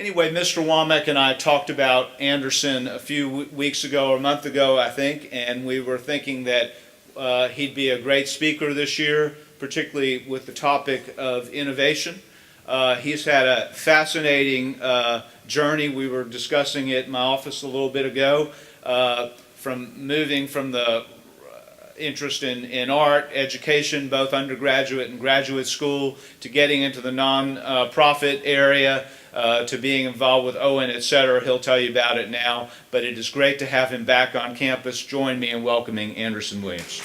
Anyway, Mr. Womack and I talked about Anderson a few weeks ago, or a month ago, I think, and we were thinking that he'd be a great speaker this year, particularly with the topic of innovation. He's had a fascinating journey. We were discussing it in my office a little bit ago, from moving from the interest in art, education, both undergraduate and graduate school, to getting into the non-profit area, to being involved with Owen, etc. He'll tell you about it now, but it is great to have him back on campus. Join me in welcoming Anderson Williams.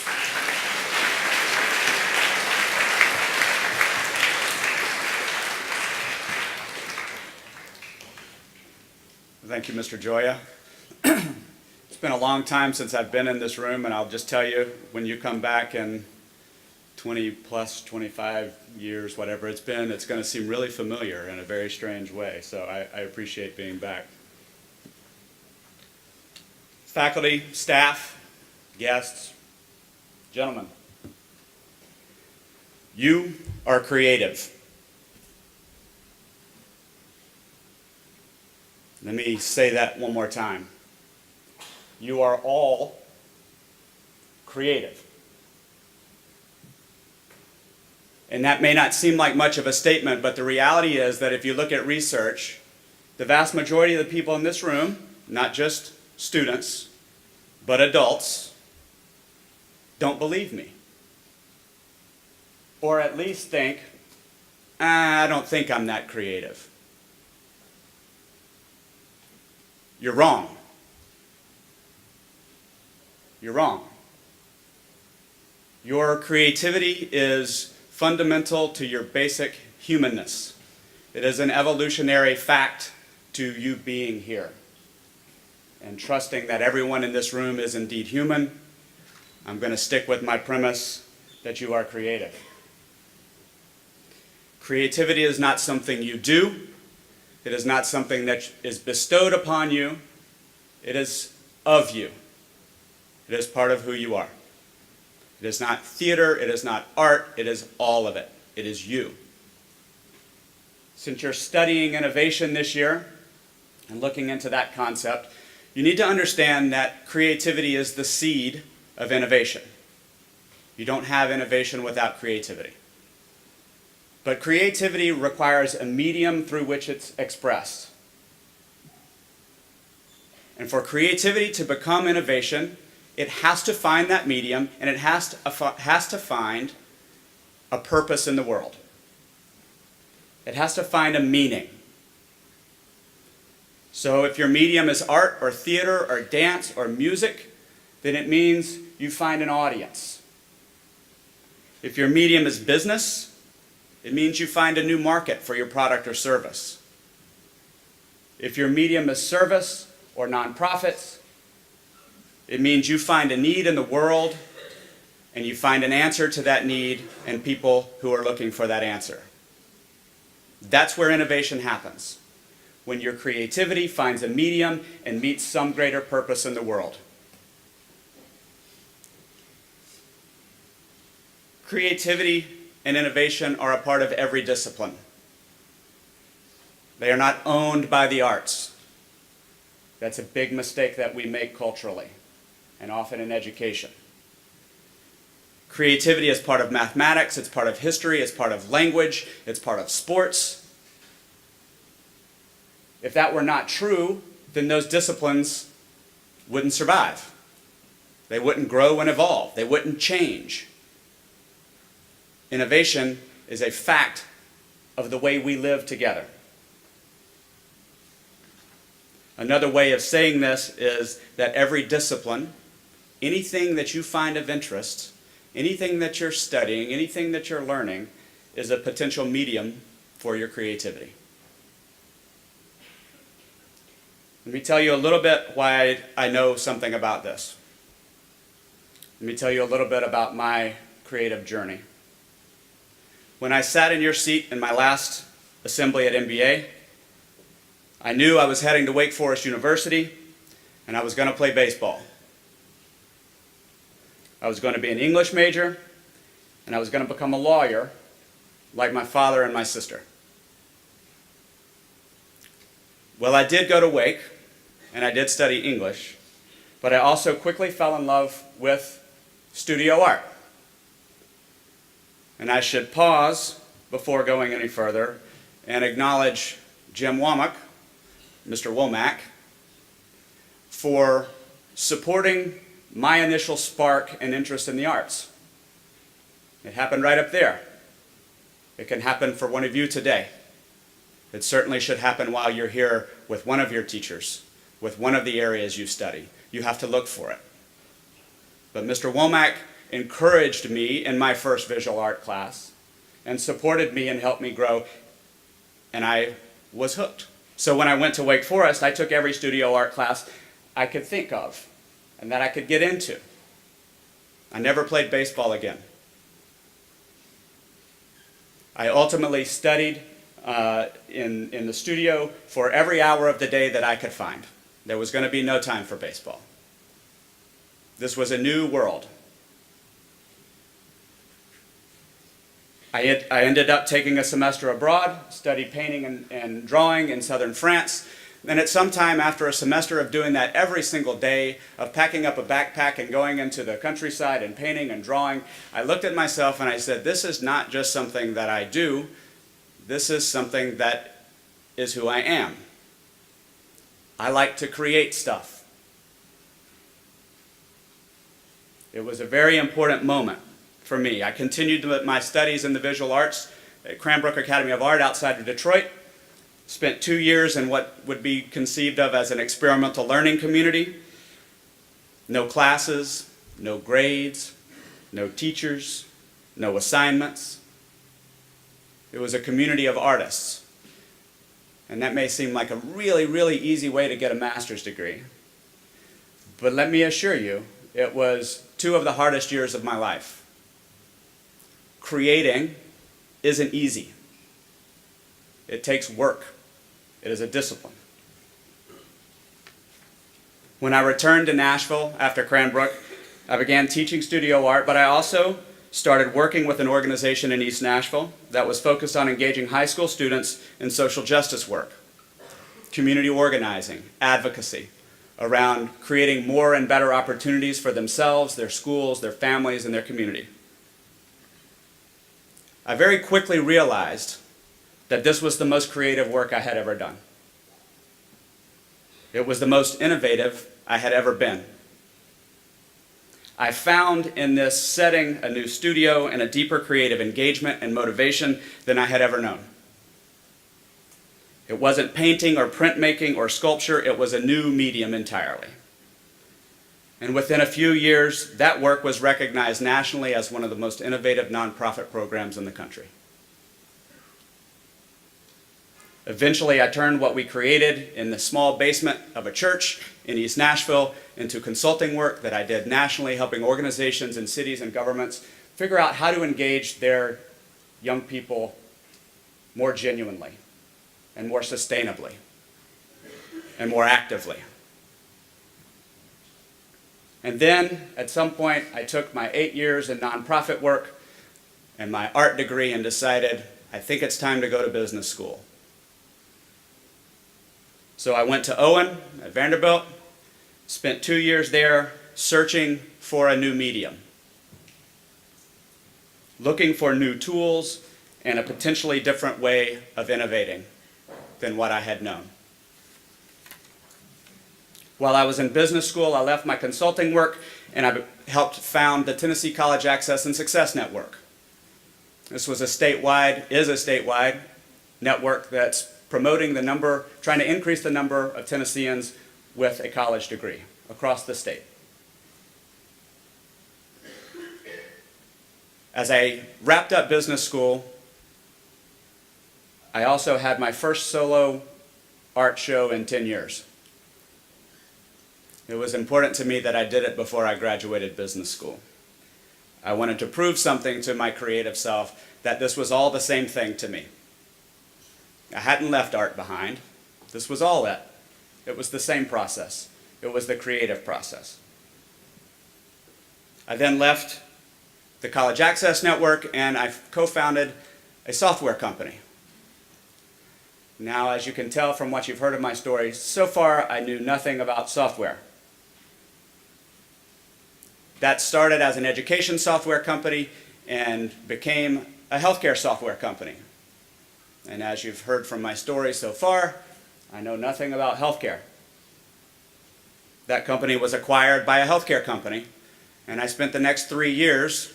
Thank you, Mr. Joya. It's been a long time since I've been in this room, and I'll just tell you, when you come back in 20 plus 25 years, whatever it's been, it's going to seem really familiar in a very strange way. So I appreciate being back. Faculty, staff, guests, gentlemen, you are creative. Let me say that one more time. You are all creative. And that may not seem like much of a statement, but the reality is that if you look at research, the vast majority of the people in this room, not just students, but adults, don't believe me. Or at least think, I don't think I'm that creative. You're wrong. You're wrong. Your creativity is fundamental to your basic humanness. It is an evolutionary fact to you being here. And trusting that everyone in this room is indeed human, I'm going to stick with my premise that you are creative. Creativity is not something you do. It is not something that is bestowed upon you. It is of you. It is part of who you are. It is not theater, it is not art, it is all of it. It is you. Since you're studying innovation this year and looking into that concept, you need to understand that creativity is the seed of innovation. You don't have innovation without creativity. But creativity requires a medium through which it's expressed. And for creativity to become innovation, it has to find that medium, and it has to find a purpose in the world. It has to find a meaning. So if your medium is art or theater or dance or music, then it means you find an audience. If your medium is business, it means you find a new market for your product or service. If your medium is service or nonprofits, it means you find a need in the world and you find an answer to that need and people who are looking for that answer. That's where innovation happens, when your creativity finds a medium and meets some greater purpose in the world. Creativity and innovation are a part of every discipline. They are not owned by the arts. That's a big mistake that we make culturally, and often in education. Creativity is part of mathematics, it's part of history, it's part of language, it's part of sports. If that were not true, then those disciplines wouldn't survive. They wouldn't grow and evolve. They wouldn't change. Innovation is a fact of the way we live together. Another way of saying this is that every discipline, anything that you find of interest, anything that you're studying, anything that you're learning, is a potential medium for your creativity. Let me tell you a little bit why I know something about this. Let me tell you a little bit about my creative journey. When I sat in your seat in my last assembly at MBA, I knew I was heading to Wake Forest University and I was going to play baseball. I was going to be an English major and I was going to become a lawyer like my father and my sister. Well, I did go to Wake, and I did study English, but I also quickly fell in love with studio art. And I should pause before going any further and acknowledge Jim Womack, Mr. Womack, for supporting my initial spark and interest in the arts. It happened right up there. It can happen for one of you today. It certainly should happen while you're here with one of your teachers, with one of the areas you study. You have to look for it. But Mr. Womack encouraged me in my first visual art class and supported me and helped me grow, and I was hooked. So when I went to Wake Forest, I took every studio art class I could think of and that I could get into. I never played baseball again. I ultimately studied in the studio for every hour of the day that I could find. There was going to be no time for baseball. This was a new world. I ended up taking a semester abroad, studied painting and drawing in southern France. And at some time after a semester of doing that every single day, of packing up a backpack and going into the countryside and painting and drawing, I looked at myself and I said, this is not just something that I do, this is something that is who I am. I like to create stuff. It was a very important moment for me. I continued my studies in the visual arts at Cranbrook Academy of Art outside of Detroit. Spent 2 years in what would be conceived of as an experimental learning community. No classes, no grades, no teachers, no assignments. It was a community of artists. And that may seem like a really, really easy way to get a master's degree. But let me assure you, it was 2 of the hardest years of my life. Creating isn't easy. It takes work. It is a discipline. When I returned to Nashville after Cranbrook, I began teaching studio art, but I also started working with an organization in East Nashville that was focused on engaging high school students in social justice work, community organizing, advocacy, around creating more and better opportunities for themselves, their schools, their families, and their community. I very quickly realized that this was the most creative work I had ever done. It was the most innovative I had ever been. I found in this setting a new studio and a deeper creative engagement and motivation than I had ever known. It wasn't painting or printmaking or sculpture, it was a new medium entirely. And within a few years, that work was recognized nationally as one of the most innovative nonprofit programs in the country. Eventually, I turned what we created in the small basement of a church in East Nashville into consulting work that I did nationally, helping organizations and cities and governments figure out how to engage their young people more genuinely and more sustainably and more actively. And then, at some point, I took my 8 years in nonprofit work and my art degree and decided, I think it's time to go to business school. So I went to Owen at Vanderbilt, spent 2 years there searching for a new medium, looking for new tools and a potentially different way of innovating than what I had known. While I was in business school, I left my consulting work and I helped found the Tennessee College Access and Success Network. This was is a statewide network that's promoting trying to increase the number of Tennesseans with a college degree across the state. As I wrapped up business school, I also had my first solo art show in 10 years. It was important to me that I did it before I graduated business school. I wanted to prove something to my creative self, that this was all the same thing to me. I hadn't left art behind. This was all it. It was the same process. It was the creative process. I then left the College Access Network and I co-founded a software company. Now, as you can tell from what you've heard of my story, so far I knew nothing about software. That started as an education software company and became a healthcare software company. And as you've heard from my story so far, I know nothing about healthcare. That company was acquired by a healthcare company, and I spent the next 3 years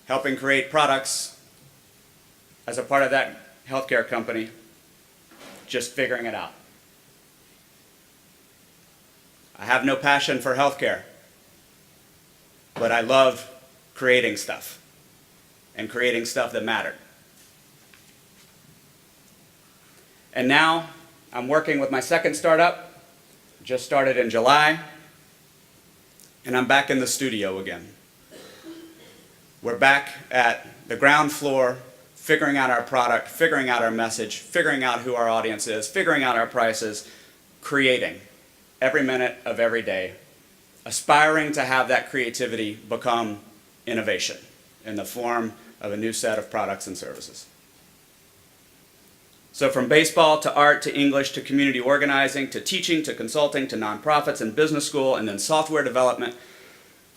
helping create products as a part of that healthcare company, just figuring it out. I have no passion for healthcare, but I love creating stuff and creating stuff that mattered. And now I'm working with my second startup, just started in July, and I'm back in the studio again. We're back at the ground floor, figuring out our product, figuring out our message, figuring out who our audience is, figuring out our prices, creating every minute of every day, aspiring to have that creativity become innovation in the form of a new set of products and services. So from baseball to art to English to community organizing to teaching to consulting to nonprofits and business school and then software development,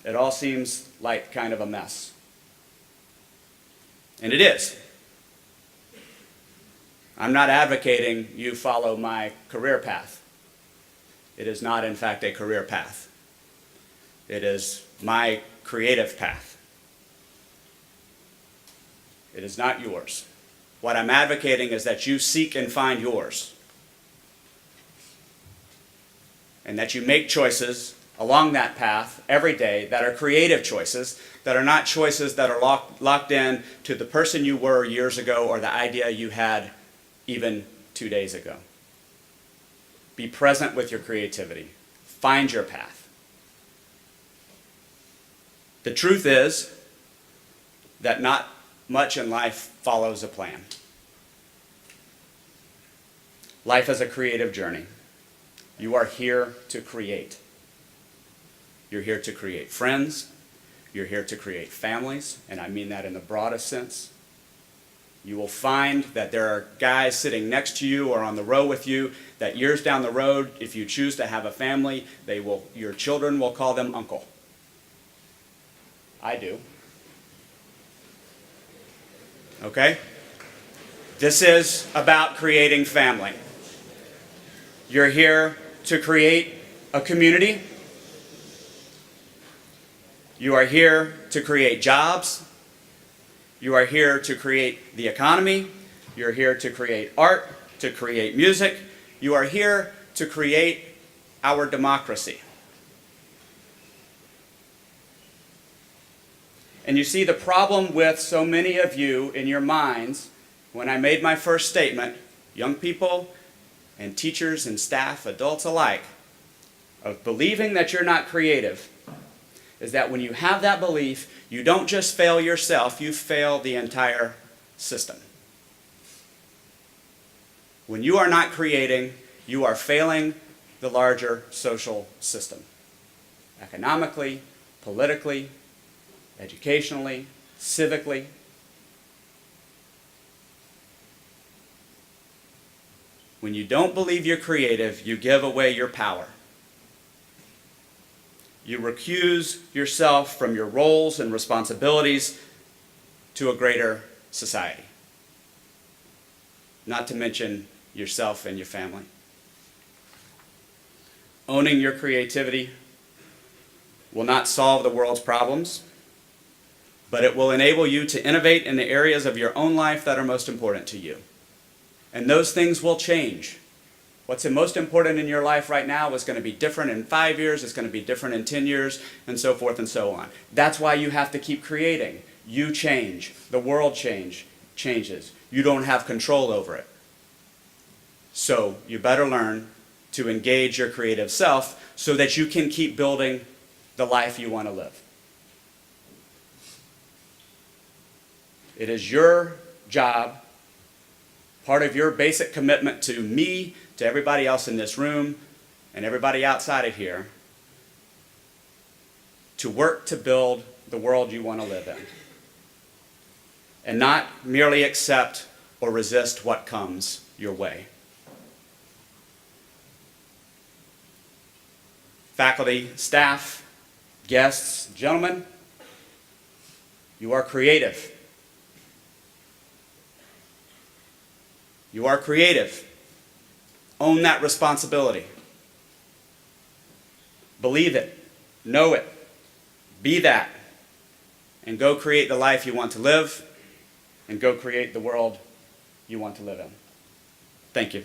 it all seems like kind of a mess. And it is. I'm not advocating you follow my career path. It is not, in fact, a career path. It is my creative path. It is not yours. What I'm advocating is that you seek and find yours. And that you make choices along that path every day that are creative choices, that are not choices that are locked in to the person you were years ago or the idea you had even 2 days ago. Be present with your creativity. Find your path. The truth is that not much in life follows a plan. Life is a creative journey. You are here to create. You're here to create friends. You're here to create families, and I mean that in the broadest sense. You will find that there are guys sitting next to you or on the row with you that years down the road, if you choose to have a family, your children will call them uncle. I do. Okay? This is about creating family. You're here to create a community. You are here to create jobs. You are here to create the economy. You're here to create art, to create music. You are here to create our democracy. And you see the problem with so many of you in your minds, when I made my first statement, young people and teachers and staff, adults alike, of believing that you're not creative, is that when you have that belief, you don't just fail yourself, you fail the entire system. When you are not creating, you are failing the larger social system. Economically, politically, educationally, civically. When you don't believe you're creative, you give away your power. You recuse yourself from your roles and responsibilities to a greater society. Not to mention yourself and your family. Owning your creativity will not solve the world's problems, but it will enable you to innovate in the areas of your own life that are most important to you. And those things will change. What's most important in your life right now is going to be different in 5 years, it's going to be different in 10 years, and so forth and so on. That's why you have to keep creating. You change. The world changes. You don't have control over it. So you better learn to engage your creative self so that you can keep building the life you want to live. It is your job, part of your basic commitment to me, to everybody else in this room, and everybody outside of here, to work to build the world you want to live in. And not merely accept or resist what comes your way. faculty, staff, guests, gentlemen, you are creative. You are creative. Own that responsibility. Believe it. Know it. Be that. And go create the life you want to live, and go create the world you want to live in. Thank you.